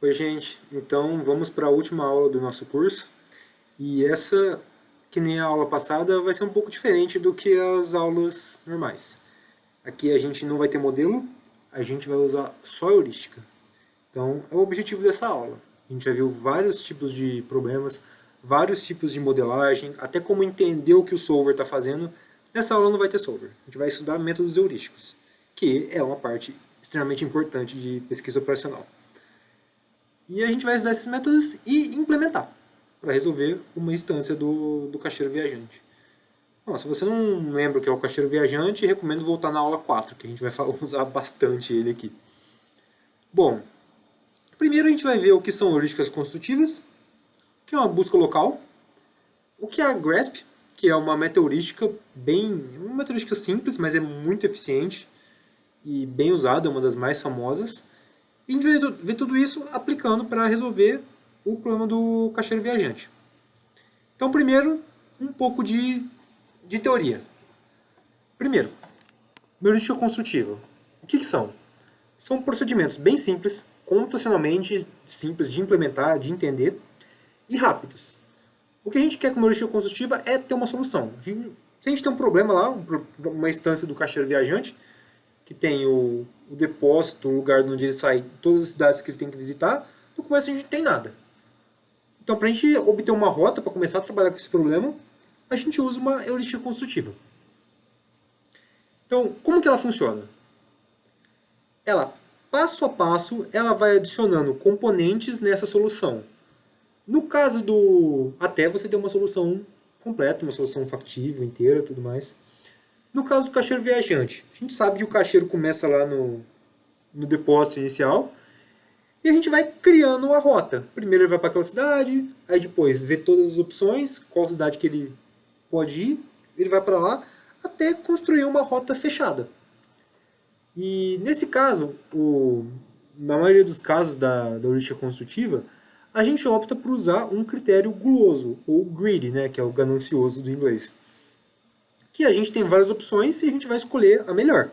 Oi, gente. Então, vamos para a última aula do nosso curso. E essa, que nem a aula passada, vai ser um pouco diferente do que as aulas normais. Aqui a gente não vai ter modelo, a gente vai usar só heurística. Então, é o objetivo dessa aula. A gente já viu vários tipos de problemas, vários tipos de modelagem, até como entender o que o solver está fazendo. Nessa aula não vai ter solver. A gente vai estudar métodos heurísticos, que é uma parte extremamente importante de pesquisa operacional. E a gente vai estudar esses métodos e implementar para resolver uma instância do caixeiro viajante. Bom, se você não lembra o que é o caixeiro viajante, recomendo voltar na aula 4, que a gente vai usar bastante ele aqui. Bom, primeiro a gente vai ver o que são heurísticas construtivas, o que é uma busca local, o que é a GRASP, que é uma metaheurística uma metaheurística simples, mas é muito eficiente e bem usada, é uma das mais famosas. E a gente vai ver tudo isso aplicando para resolver o problema do caixeiro viajante. Então, primeiro, um pouco de teoria. Primeiro, heurística construtiva. O que são? São procedimentos bem simples, computacionalmente simples de implementar, de entender, e rápidos. O que a gente quer com uma heurística construtiva é ter uma solução. Se a gente tem um problema lá, uma instância do caixeiro viajante, que tem o depósito, o lugar onde ele sai, todas as cidades que ele tem que visitar, no começo a gente não tem nada. Então, para a gente obter uma rota, para começar a trabalhar com esse problema, a gente usa uma heurística construtiva. Então, como que ela funciona? Ela, passo a passo, ela vai adicionando componentes nessa solução. No caso até você ter uma solução completa, uma solução factível, inteira, tudo mais. No caso do caixeiro viajante, a gente sabe que o caixeiro começa lá no depósito inicial e a gente vai criando a rota. Primeiro ele vai para aquela cidade, aí depois vê todas as opções, qual cidade que ele pode ir, ele vai para lá até construir uma rota fechada. E nesse caso, na maioria dos casos da heurística construtiva, a gente opta por usar um critério guloso, ou greedy, né, que é o ganancioso do inglês. Que a gente tem várias opções e a gente vai escolher a melhor.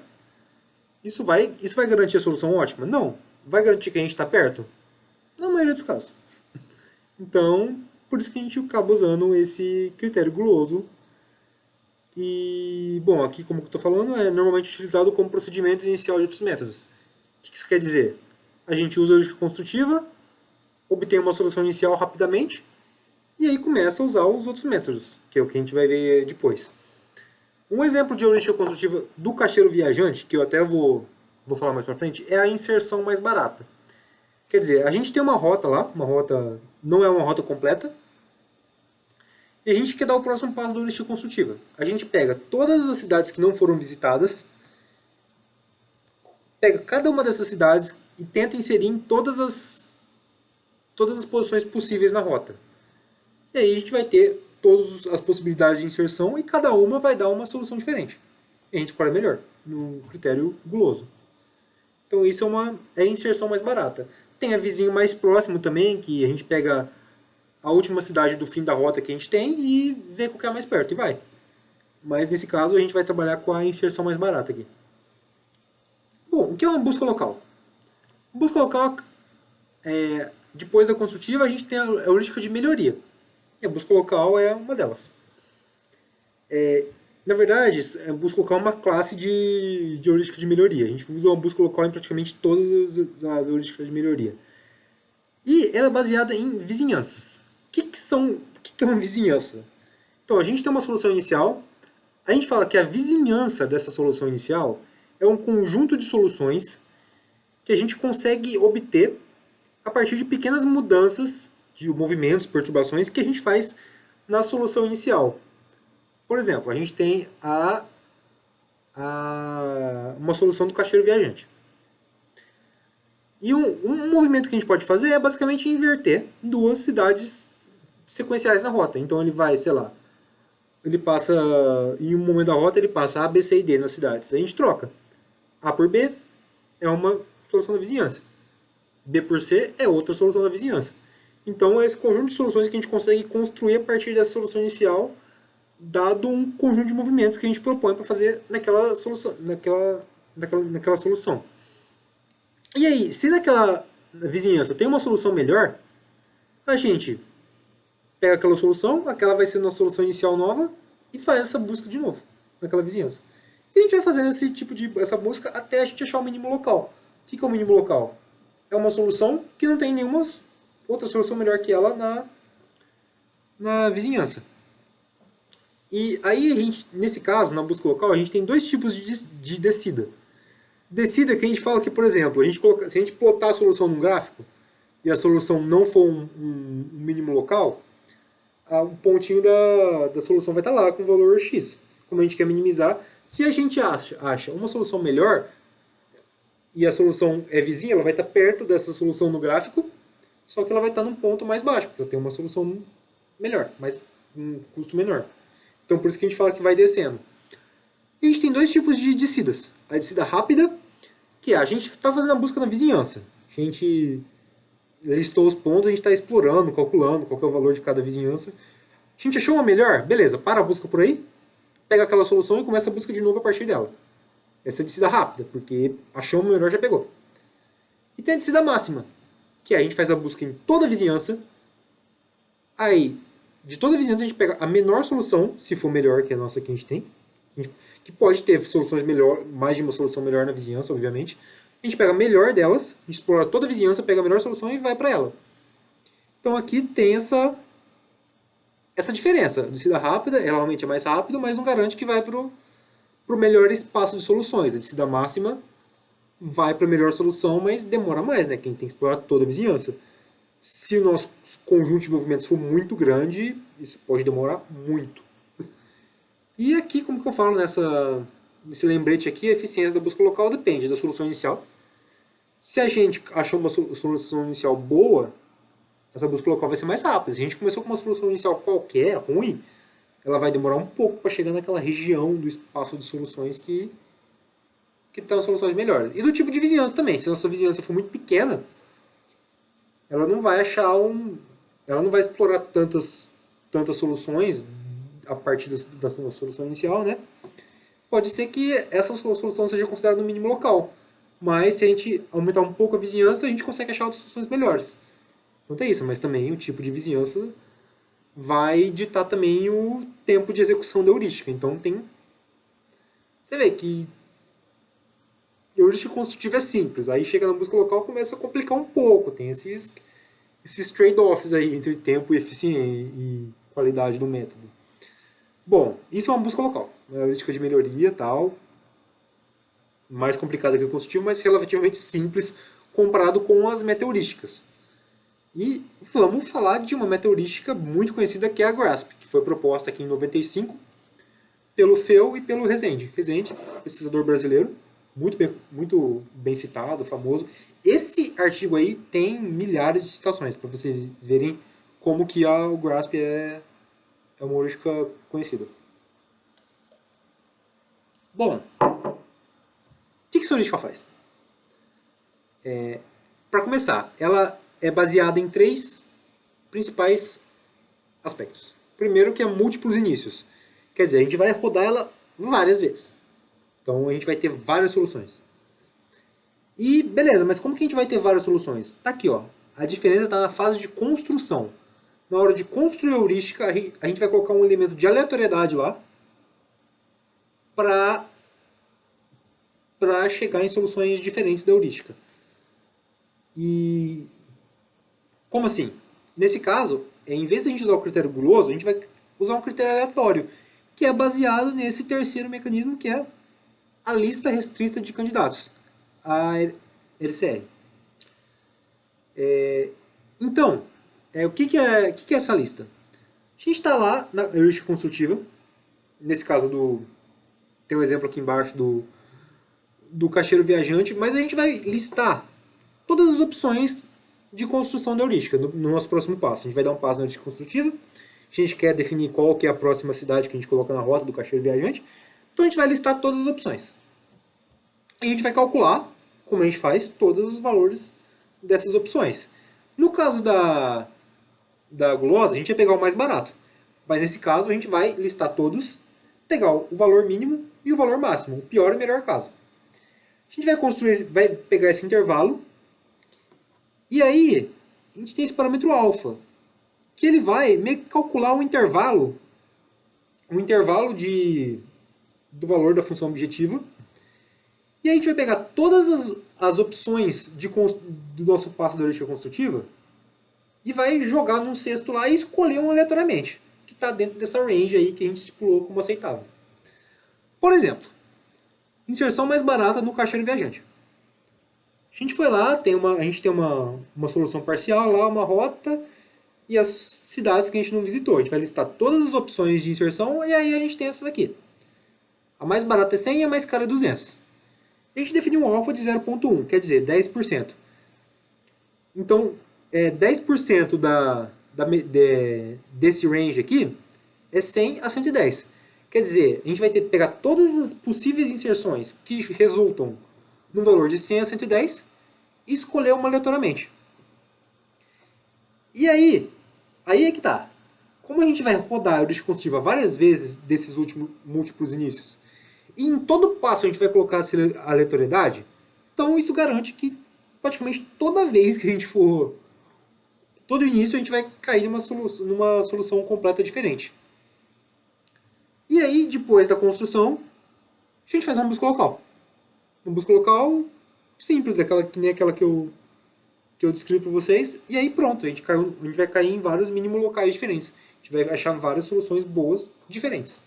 Isso vai garantir a solução ótima? Não. Vai garantir que a gente está perto? Na maioria dos casos. Então, por isso que a gente acaba usando esse critério guloso. E, bom, aqui como eu estou falando, é normalmente utilizado como procedimento inicial de outros métodos. O que isso quer dizer? A gente usa a heurística construtiva, obtém uma solução inicial rapidamente, e aí começa a usar os outros métodos, que é o que a gente vai ver depois. Um exemplo de heurística construtiva do caixeiro viajante, que eu até vou falar mais pra frente, é a inserção mais barata. Quer dizer, a gente tem uma rota lá, não é uma rota completa, e a gente quer dar o próximo passo da heurística construtiva. A gente pega todas as cidades que não foram visitadas, pega cada uma dessas cidades e tenta inserir em todas as posições possíveis na rota. E aí a gente vai ter todas as possibilidades de inserção e cada uma vai dar uma solução diferente. E a gente escolhe a melhor, no critério guloso. Então isso é a inserção mais barata. Tem a vizinho mais próximo também, que a gente pega a última cidade do fim da rota que a gente tem e vê qual que é mais perto e vai. Mas nesse caso a gente vai trabalhar com a inserção mais barata aqui. Bom, o que é uma busca local? Busca local, depois da construtiva, a gente tem a heurística de melhoria. E a busca local é uma delas. Na verdade, a busca local é uma classe de heurística de melhoria. A gente usa uma busca local em praticamente todas as heurísticas de melhoria. E ela é baseada em vizinhanças. O que é uma vizinhança? Então, a gente tem uma solução inicial. A gente fala que a vizinhança dessa solução inicial é um conjunto de soluções que a gente consegue obter a partir de pequenas mudanças de movimentos, perturbações que a gente faz na solução inicial. Por exemplo, a gente tem uma solução do caixeiro viajante. E um movimento que a gente pode fazer é basicamente inverter duas cidades sequenciais na rota. Então ele vai, sei lá, ele passa, em um momento da rota, ele passa A, B, C e D nas cidades. A gente troca. A por B é uma solução da vizinhança. B por C é outra solução da vizinhança. Então é esse conjunto de soluções que a gente consegue construir a partir dessa solução inicial, dado um conjunto de movimentos que a gente propõe para fazer naquela solução. E aí, se naquela vizinhança tem uma solução melhor, a gente pega aquela solução, aquela vai ser nossa solução inicial nova, e faz essa busca de novo naquela vizinhança. E a gente vai fazendo essa busca até a gente achar o mínimo local. O que é o mínimo local? É uma solução que não tem nenhuma outra solução melhor que ela na vizinhança. E aí, nesse caso, na busca local, a gente tem dois tipos de descida. Descida que a gente fala que, por exemplo, se a gente plotar a solução num gráfico e a solução não for um mínimo local, o pontinho da solução vai estar lá com o valor x. Como a gente quer minimizar, se a gente acha uma solução melhor e a solução é vizinha, ela vai estar perto dessa solução no gráfico, só que ela vai estar num ponto mais baixo, porque ela tem uma solução melhor, mas um custo menor. Então, por isso que a gente fala que vai descendo. E a gente tem dois tipos de descidas. A descida rápida, que a gente está fazendo a busca na vizinhança. A gente listou os pontos, a gente está explorando, calculando qual que é o valor de cada vizinhança. A gente achou uma melhor? Beleza, para a busca por aí, pega aquela solução e começa a busca de novo a partir dela. Essa é a descida rápida, porque achou uma melhor, já pegou. E tem a descida máxima, que a gente faz a busca em toda a vizinhança. Aí, de toda a vizinhança, a gente pega a menor solução, se for melhor que a nossa que a gente tem, que pode ter soluções melhor, mais de uma solução melhor na vizinhança, obviamente. A gente pega a melhor delas, a gente explora toda a vizinhança, pega a melhor solução e vai para ela. Então aqui tem essa diferença. A descida rápida, ela realmente é mais rápida, mas não garante que vai para o melhor espaço de soluções. A descida máxima vai para a melhor solução, mas demora mais, né? Quem tem que explorar toda a vizinhança. Se o nosso conjunto de movimentos for muito grande, isso pode demorar muito. E aqui, como que eu falo nesse lembrete aqui, a eficiência da busca local depende da solução inicial. Se a gente achou uma solução inicial boa, essa busca local vai ser mais rápida. Se a gente começou com uma solução inicial qualquer, ruim, ela vai demorar um pouco para chegar naquela região do espaço de soluções que estão soluções melhores. E do tipo de vizinhança também. Se a nossa vizinhança for muito pequena, ela não vai ela não vai explorar tantas soluções a partir da solução inicial, né? Pode ser que essa solução seja considerada no mínimo local, mas se a gente aumentar um pouco a vizinhança, a gente consegue achar outras soluções melhores. Então tem isso, mas também o tipo de vizinhança vai ditar também o tempo de execução da heurística. Então tem... Você vê que a heurística construtiva é simples, aí chega na busca local começa a complicar um pouco, tem esses trade-offs aí entre tempo e eficiência e qualidade do método. Bom, isso é uma busca local, uma heurística de melhoria e tal, mais complicada que o construtivo, mas relativamente simples comparado com as metaheurísticas. E vamos falar de uma metaheurística muito conhecida que é a GRASP, que foi proposta aqui em 95 pelo Feu e pelo Rezende. Rezende, pesquisador brasileiro, muito bem citado, famoso. Esse artigo aí tem milhares de citações, para vocês verem como que o GRASP é uma heurística conhecida. Bom, o que essa heurística faz? Para começar, ela é baseada em 3 principais aspectos. Primeiro, que é múltiplos inícios. Quer dizer, a gente vai rodar ela várias vezes. Então, a gente vai ter várias soluções. E, beleza, mas como que a gente vai ter várias soluções? Tá aqui, ó. A diferença está na fase de construção. Na hora de construir a heurística, a gente vai colocar um elemento de aleatoriedade lá para chegar em soluções diferentes da heurística. E como assim? Nesse caso, em vez de a gente usar o critério guloso, a gente vai usar um critério aleatório, que é baseado nesse terceiro mecanismo, que é a lista restrita de candidatos, a LCR. Então, o que é essa lista? A gente está lá na heurística construtiva, nesse caso tem um exemplo aqui embaixo do caixeiro viajante, mas a gente vai listar todas as opções de construção da heurística no nosso próximo passo. A gente vai dar um passo na heurística construtiva, a gente quer definir qual que é a próxima cidade que a gente coloca na rota do caixeiro viajante, então a gente vai listar todas as opções. E a gente vai calcular, como a gente faz, todos os valores dessas opções. No caso da gulosa, a gente vai pegar o mais barato, mas nesse caso a gente vai listar todos, pegar o valor mínimo e o valor máximo, o pior e o melhor caso. A gente vai pegar esse intervalo E aí, a gente tem esse parâmetro alfa, que ele vai meio que calcular um intervalo do valor da função objetiva. E aí a gente vai pegar todas as opções do nosso passo da heurística construtiva e vai jogar num cesto lá e escolher um aleatoriamente, que está dentro dessa range aí que a gente estipulou como aceitável. Por exemplo, inserção mais barata no caixeiro viajante. A gente foi lá, a gente tem uma solução parcial lá, uma rota, e as cidades que a gente não visitou. A gente vai listar todas as opções de inserção e aí a gente tem essas aqui. A mais barata é 100 e a mais cara é 200. A gente definiu um alfa de 0,1, quer dizer, 10%. Então, 10% desse range aqui é 100 a 110. Quer dizer, a gente vai ter que pegar todas as possíveis inserções que resultam no valor de 100 a 110 e escolher uma aleatoriamente. E aí é que tá. Como a gente vai rodar a heurística construtiva várias vezes desses últimos múltiplos inícios, e em todo passo a gente vai colocar essa aleatoriedade, então isso garante que praticamente toda vez que a gente for... Todo início a gente vai cair numa solução completa diferente. E aí, depois da construção, a gente faz uma busca local. Uma busca local simples, que nem aquela que eu descrevi para vocês. E aí pronto, a gente vai cair em vários mínimos locais diferentes. A gente vai achar várias soluções boas, diferentes.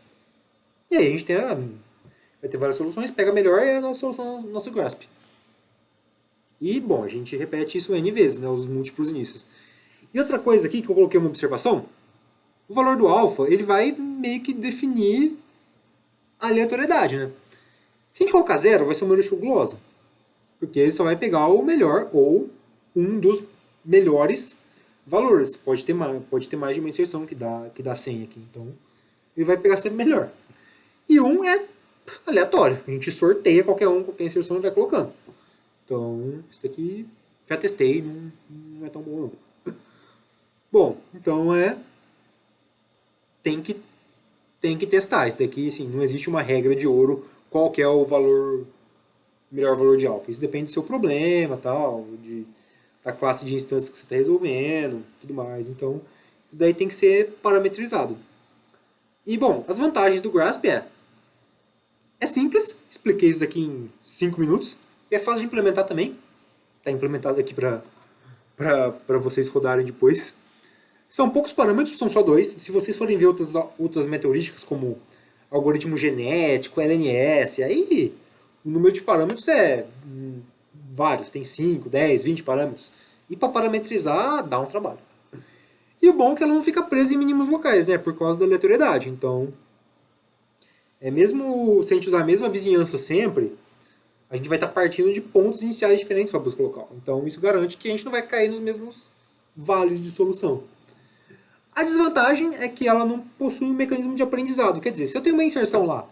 E aí a gente vai ter várias soluções, pega a melhor e é a nossa solução, nosso grasp. E, bom, a gente repete isso N vezes, né, os múltiplos inícios. E outra coisa aqui que eu coloquei uma observação, o valor do alfa, ele vai meio que definir a aleatoriedade, né? Se a gente colocar 0, vai ser uma heurística gulosa, porque ele só vai pegar o melhor ou um dos melhores valores. Pode ter mais de uma inserção que dá 100 aqui, então ele vai pegar sempre melhor. E 1 é aleatório, a gente sorteia qualquer inserção e vai colocando. Então, isso daqui já testei, não é tão bom não. Bom, então tem que testar. Isso daqui, assim, não existe uma regra de ouro qual que é o melhor valor de alfa. Isso depende do seu problema, tal, da classe de instâncias que você está resolvendo, tudo mais. Então, isso daí tem que ser parametrizado. E, bom, as vantagens do Grasp é simples, expliquei isso daqui em 5 minutos, e é fácil de implementar também. Está implementado aqui para vocês rodarem depois. São poucos parâmetros, são só 2. Se vocês forem ver outras metaheurísticas, como algoritmo genético, LNS, aí o número de parâmetros é vários, tem 5, 10, 20 parâmetros. E para parametrizar, dá um trabalho. E o bom é que ela não fica presa em mínimos locais, né, por causa da aleatoriedade. Então, mesmo se a gente usar a mesma vizinhança sempre, a gente vai estar partindo de pontos iniciais diferentes para a busca local. Então, isso garante que a gente não vai cair nos mesmos vales de solução. A desvantagem é que ela não possui um mecanismo de aprendizado. Quer dizer, se eu tenho uma inserção lá,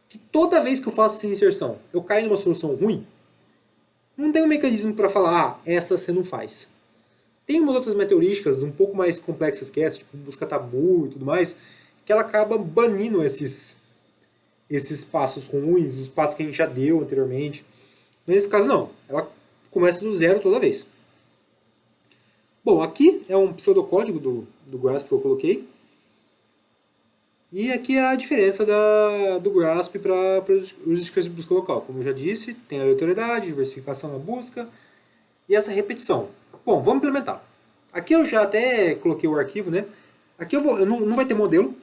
que toda vez que eu faço essa inserção eu caio numa solução ruim, não tem um mecanismo para falar, essa você não faz. Tem umas outras metaheurísticas um pouco mais complexas que essa, tipo busca tabu e tudo mais, que ela acaba banindo esses passos ruins, os passos que a gente já deu anteriormente. Nesse caso não, ela começa do zero toda vez. Bom, aqui é um pseudocódigo do Grasp que eu coloquei. E aqui é a diferença do Grasp para os heurísticas de busca local. Como eu já disse, tem a aleatoriedade, diversificação na busca e essa repetição. Bom, vamos implementar. Aqui eu já até coloquei o arquivo, né? Aqui não vai ter modelo,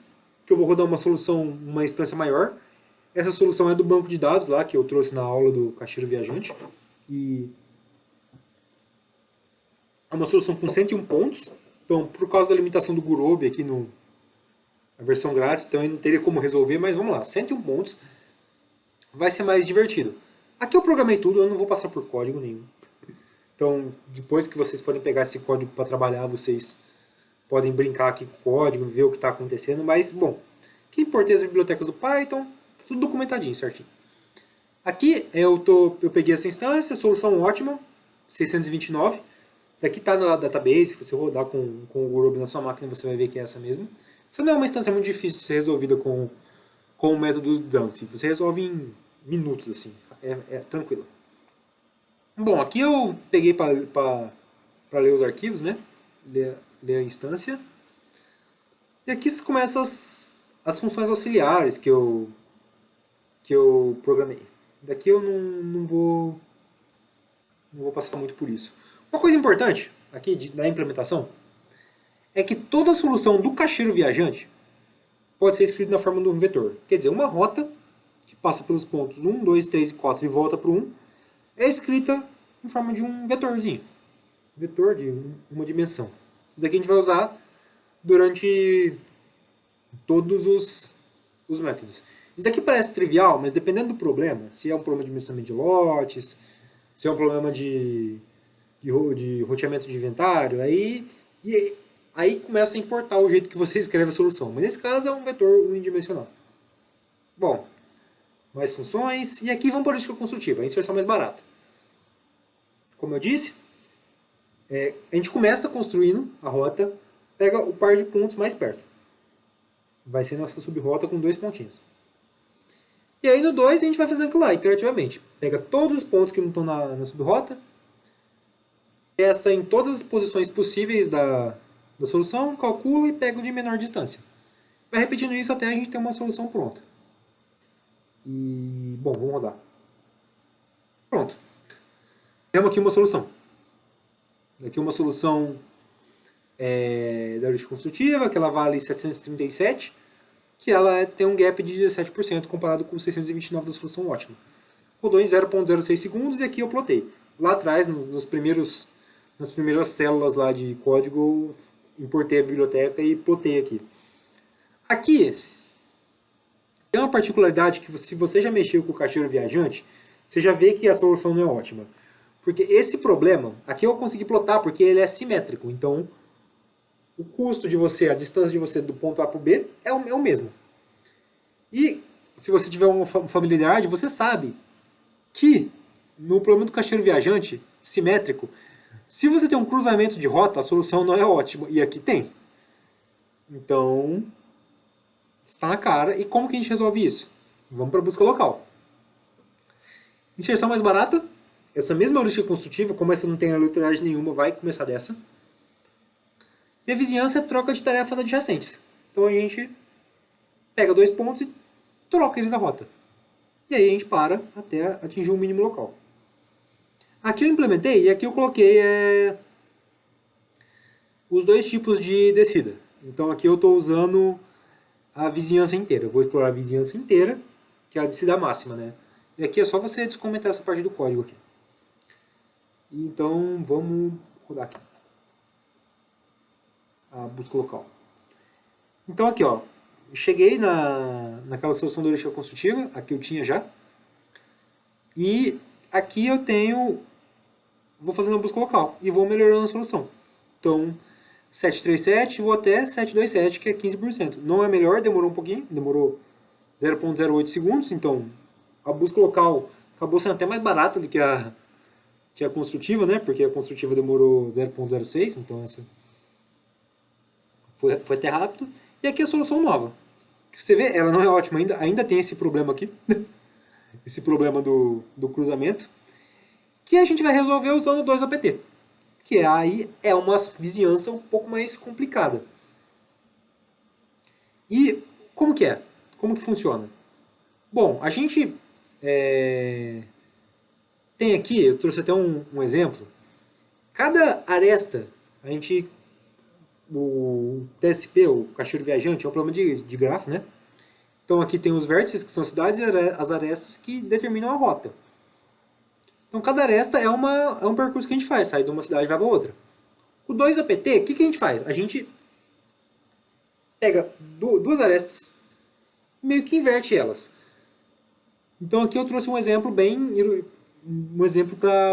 que eu vou rodar uma solução, uma instância maior. Essa solução é do banco de dados lá, que eu trouxe na aula do caixeiro viajante. E é uma solução com 101 pontos. Então, por causa da limitação do Gurobi aqui na versão grátis, então eu não teria como resolver, mas vamos lá, 101 pontos. Vai ser mais divertido. Aqui eu programei tudo, eu não vou passar por código nenhum. Então, depois que vocês forem pegar esse código para trabalhar, vocês podem brincar aqui com o código, ver o que está acontecendo, mas, bom, aqui importei as bibliotecas do Python, tudo documentadinho, certinho. Aqui eu peguei essa instância, solução ótima, 629. Daqui está na database, se você rodar com o Gurobi na sua máquina, você vai ver que é essa mesmo. Essa não é uma instância muito difícil de ser resolvida com o método Dancy. Você resolve em minutos, assim, é tranquilo. Bom, aqui eu peguei para ler os arquivos, né? Ler a instância. E aqui começam as funções auxiliares que eu programei. Daqui eu não vou passar muito por isso. Uma coisa importante aqui na implementação é que toda a solução do caixeiro viajante pode ser escrita na forma de um vetor. Quer dizer, uma rota que passa pelos pontos 1, 2, 3 e 4 e volta para o 1 é escrita em forma de um vetorzinho. Vetor de uma dimensão. Isso daqui a gente vai usar durante todos os métodos. Isso daqui parece trivial, mas dependendo do problema, se é um problema de dimensionamento de lotes, se é um problema de roteamento de inventário, aí começa a importar o jeito que você escreve a solução. Mas nesse caso é um vetor unidimensional. Bom, mais funções. E aqui vamos para a heurística construtiva, a inserção mais barata. Como eu disse, a gente começa construindo a rota, pega o par de pontos mais perto. Vai ser nossa subrota com 2 pontinhos. E aí no 2 a gente vai fazendo aquilo lá, iterativamente. Pega todos os pontos que não estão na subrota, testa em todas as posições possíveis da solução, calcula e pega o de menor distância. Vai repetindo isso até a gente ter uma solução pronta. E, bom, vamos rodar. Pronto. Temos aqui uma solução. Aqui uma solução da heurística construtiva, que ela vale 737, que ela tem um gap de 17% comparado com 629 da solução ótima. Rodou em 0.06 segundos e aqui eu plotei. Lá atrás, nas primeiras células lá de código, eu importei a biblioteca e plotei aqui. Aqui tem uma particularidade que se você já mexeu com o caixeiro viajante, você já vê que a solução não é ótima. Porque esse problema, aqui eu consegui plotar porque ele é simétrico. Então, o custo de você, a distância de você do ponto A para o B é o mesmo. E se você tiver uma familiaridade, você sabe que no problema do caixeiro viajante simétrico, se você tem um cruzamento de rota, a solução não é ótima. E aqui tem. Então, está na cara. E como que a gente resolve isso? Vamos para a busca local. Inserção mais barata. Essa mesma heurística construtiva, como essa não tem aleatoriedade nenhuma, vai começar dessa. E a vizinhança é troca de tarefas adjacentes. Então a gente pega 2 pontos e troca eles na rota. E aí a gente para até atingir um mínimo local. Aqui eu implementei e aqui eu coloquei os 2 tipos de descida. Então aqui eu estou usando a vizinhança inteira. Eu vou explorar a vizinhança inteira, que é a descida máxima, né? E aqui é só você descomentar essa parte do código aqui. Então vamos rodar aqui a busca local. Então aqui, ó, cheguei naquela solução da heurística construtiva, aqui eu tinha já, e aqui eu vou fazendo a busca local e vou melhorando a solução. Então, 737, vou até 727, que é 15%. Não é melhor, demorou um pouquinho, demorou 0.08 segundos, então a busca local acabou sendo até mais barata do que a construtiva, né? Porque a construtiva demorou 0.06, então essa foi até rápido. E aqui a solução nova. Você vê, ela não é ótima ainda tem esse problema aqui, esse problema do cruzamento, que a gente vai resolver usando 2-APT, que aí é uma vizinhança um pouco mais complicada. E como que é? Como que funciona? Bom, a gente tem aqui, eu trouxe até um exemplo, cada aresta, o TSP, o caixeiro viajante, é um problema de grafo, né? Então aqui tem os vértices, que são as cidades, e as arestas que determinam a rota. Então cada aresta é um percurso que a gente faz, sai de uma cidade e vai para outra. O 2-APT, o que a gente faz? A gente pega 2 arestas e meio que inverte elas. Então aqui eu trouxe um exemplo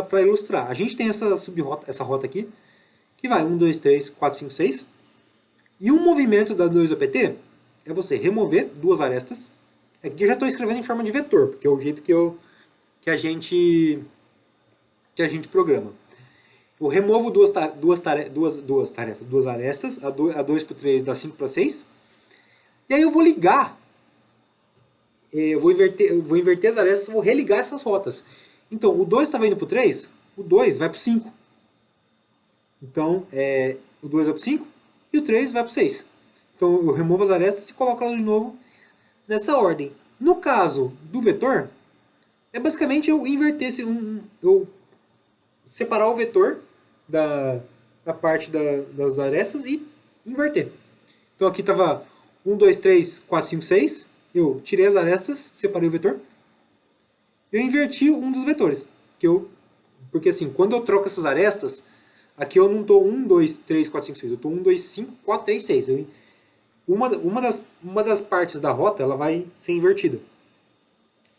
para ilustrar. A gente tem essa rota aqui, que vai 1, 2, 3, 4, 5, 6. E um movimento da 2-APT é você remover 2 arestas. Aqui eu já estou escrevendo em forma de vetor, porque é o jeito que a gente programa. Eu removo 2 arestas, a 2 para 3 dá 5 para 6. E aí eu vou ligar, eu vou inverter as arestas, vou religar essas rotas. Então, o 2 estava indo para o 3, o 2 vai para o 5. Então, o 2 vai para o 5 e o 3 vai para o 6. Então, eu removo as arestas e coloco elas de novo nessa ordem. No caso do vetor, é basicamente eu inverter, eu separar o vetor da parte das arestas e inverter. Então aqui estava 1, 2, 3, 4, 5, 6. Eu tirei as arestas, separei o vetor. Eu inverti um dos vetores. Porque assim, quando eu troco essas arestas, aqui eu não estou 1, 2, 3, 4, 5, 6. Eu estou 1, 2, 5, 4, 3, 6. Uma das partes da rota ela vai ser invertida.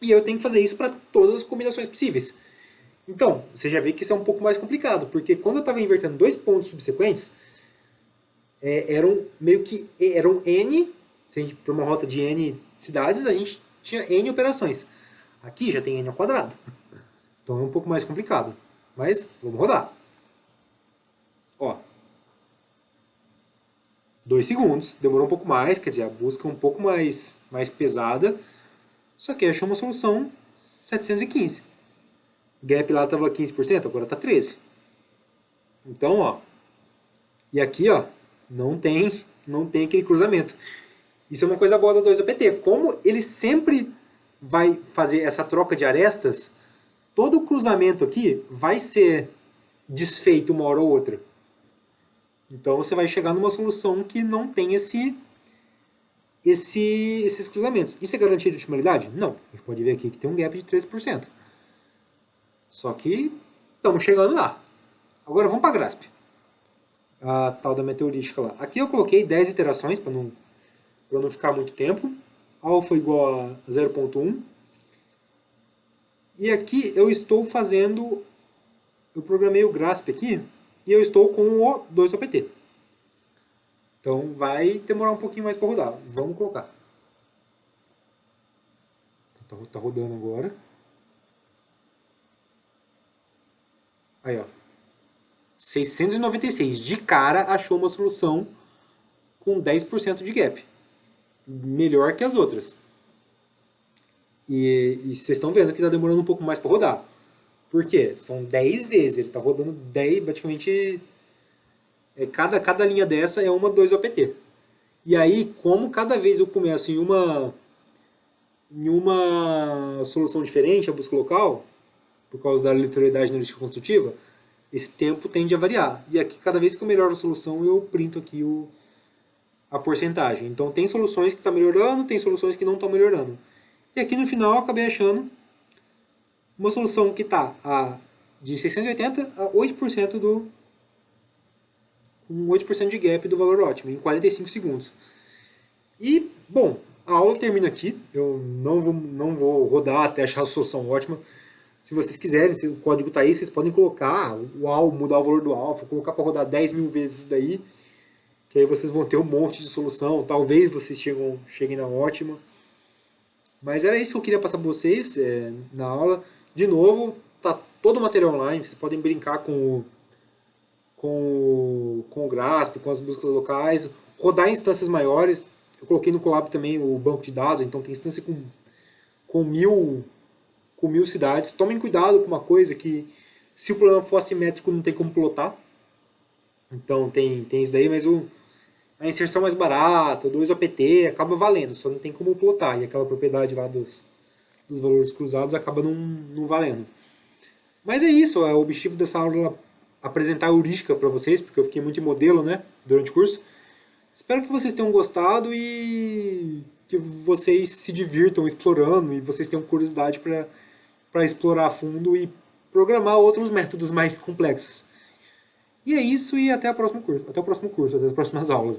E eu tenho que fazer isso para todas as combinações possíveis. Então, você já vê que isso é um pouco mais complicado, porque quando eu estava invertendo dois pontos subsequentes, eram N, para uma rota de N cidades, a gente tinha N operações. Aqui já tem N ao quadrado. Então é um pouco mais complicado. Mas vamos rodar. Ó. 2 segundos, demorou um pouco mais, quer dizer, a busca é um pouco mais pesada. Só que achou uma solução 715. O gap lá estava 15%, agora está 13%. Então, ó. E aqui, ó, não tem aquele cruzamento. Isso é uma coisa boa da 2OPT. Como ele sempre vai fazer essa troca de arestas, todo o cruzamento aqui vai ser desfeito uma hora ou outra. Então você vai chegar numa solução que não tem esses cruzamentos. Isso é garantia de otimalidade? Não. A gente pode ver aqui que tem um gap de 13%. Só que estamos chegando lá. Agora vamos para a GRASP. A tal da meteorística lá. Aqui eu coloquei 10 iterações para não ficar muito tempo. Alfa igual a 0.1. E aqui eu estou fazendo... Eu programei o GRASP aqui e eu estou com o 2OPT. Então vai demorar um pouquinho mais para rodar. Vamos colocar. Tá rodando agora. Aí, ó. 696. De cara achou uma solução com 10% de gap. Melhor que as outras. E vocês estão vendo que está demorando um pouco mais para rodar. Por quê? São 10 vezes. Ele está rodando 10, praticamente... Cada linha dessa é uma 2OPT. E aí, como cada vez eu começo em uma solução diferente, a busca local, por causa da aleatoriedade na lista construtiva, esse tempo tende a variar. E aqui, cada vez que eu melhoro a solução, eu printo aqui a porcentagem. Então, tem soluções que estão melhorando, tem soluções que não estão melhorando. E aqui no final, eu acabei achando uma solução que está de 680 a 8% com 8% de gap do valor ótimo, em 45 segundos. E, bom, a aula termina aqui. Eu não vou rodar até achar a solução ótima. Se vocês quiserem, se o código está aí, vocês podem colocar mudar o valor do alfa, colocar para rodar 10 mil vezes isso daí, que aí vocês vão ter um monte de solução. Talvez vocês cheguem na ótima. Mas era isso que eu queria passar para vocês na aula. De novo, tá todo o material online, vocês podem brincar com o GRASP, com as buscas locais, rodar em instâncias maiores. Eu coloquei no Colab também o banco de dados, então tem instância com mil cidades. Tomem cuidado com uma coisa que, se o problema for assimétrico, não tem como plotar. Então tem isso daí, mas a inserção mais barata, o 2OPT, acaba valendo, só não tem como plotar. E aquela propriedade lá dos valores cruzados acaba não valendo. Mas é isso, o objetivo dessa aula é apresentar a heurística para vocês, porque eu fiquei muito em modelo, né, durante o curso. Espero que vocês tenham gostado e que vocês se divirtam explorando e vocês tenham curiosidade para explorar a fundo e programar outros métodos mais complexos. E é isso, e até o próximo curso, até as próximas aulas.